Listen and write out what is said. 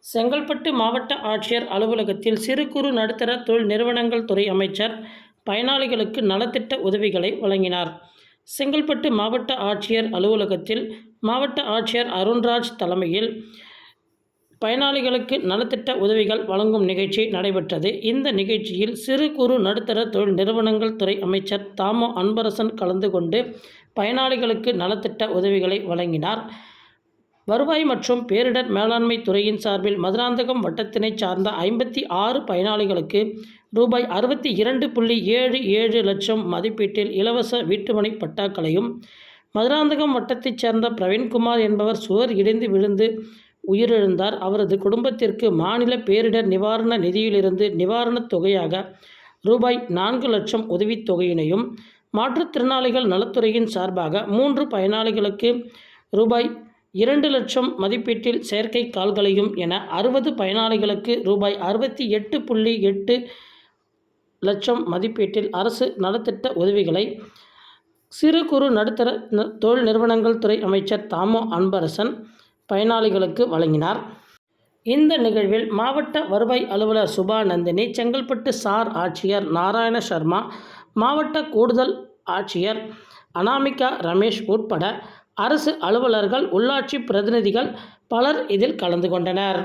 செங்கல்பட்டு மாவட்ட ஆட்சியர் அலுவலகத்தில் சிறு குறு நடுத்தர தொழில் நிறுவனங்கள் துறை அமைச்சர் பயனாளிகளுக்கு நலத்திட்ட உதவிகளை வழங்கினார். செங்கல்பட்டு மாவட்ட ஆட்சியர் அலுவலகத்தில் மாவட்ட ஆட்சியர் அருண்ராஜ் தலைமையில் பயனாளிகளுக்கு நலத்திட்ட உதவிகள் வழங்கும் நிகழ்ச்சி நடைபெற்றது. இந்த நிகழ்ச்சியில் சிறு குறு நடுத்தர தொழில் நிறுவனங்கள் துறை அமைச்சர் தாமோ அன்பரசன் கலந்து கொண்டு பயனாளிகளுக்கு நலத்திட்ட உதவிகளை வழங்கினார். வருவாய் மற்றும் பேரிடர் மேலாண்மை துறையின் சார்பில் மதுராந்தகம் வட்டத்தினை சார்ந்த 56 பயனாளிகளுக்கு ரூபாய் 62.77 லட்சம் மதிப்பீட்டில் இலவச வீட்டுமனை பட்டாக்களையும், மதுராந்தகம் வட்டத்தைச் சேர்ந்த பிரவீன்குமார் என்பவர் சுவர் இடிந்து விழுந்து உயிரிழந்தார். அவரது குடும்பத்திற்கு மாநில பேரிடர் நிவாரண நிதியிலிருந்து நிவாரணத் தொகையாக ரூபாய் 4 லட்சம் உதவித்தொகையினையும், மாற்றுத்திறனாளிகள் நலத்துறையின் சார்பாக 3 பயனாளிகளுக்கு ரூபாய் 2 லட்சம் மதிப்பீட்டில் செயற்கை கால்களையும் என 60 பயனாளிகளுக்கு ரூபாய் 68.8 லட்சம் மதிப்பீட்டில் அரசு நலத்திட்ட உதவிகளை சிறு குறு நடுத்தர தொழில் நிறுவனங்கள் துறை அமைச்சர் தாமோ அன்பரசன் பயனாளிகளுக்கு வழங்கினார். இந்த நிகழ்வில் மாவட்ட வருவாய் அலுவலர் சுபா நந்தினி, செங்கல்பட்டு சார் ஆட்சியர் நாராயண சர்மா, மாவட்ட கூடுதல் ஆட்சியர் அனாமிகா ரமேஷ் உட்பட அரசு அலுவலர்கள், உள்ளாட்சி பிரதிநிதிகள் பலர் இதில் கலந்து கொண்டனர்.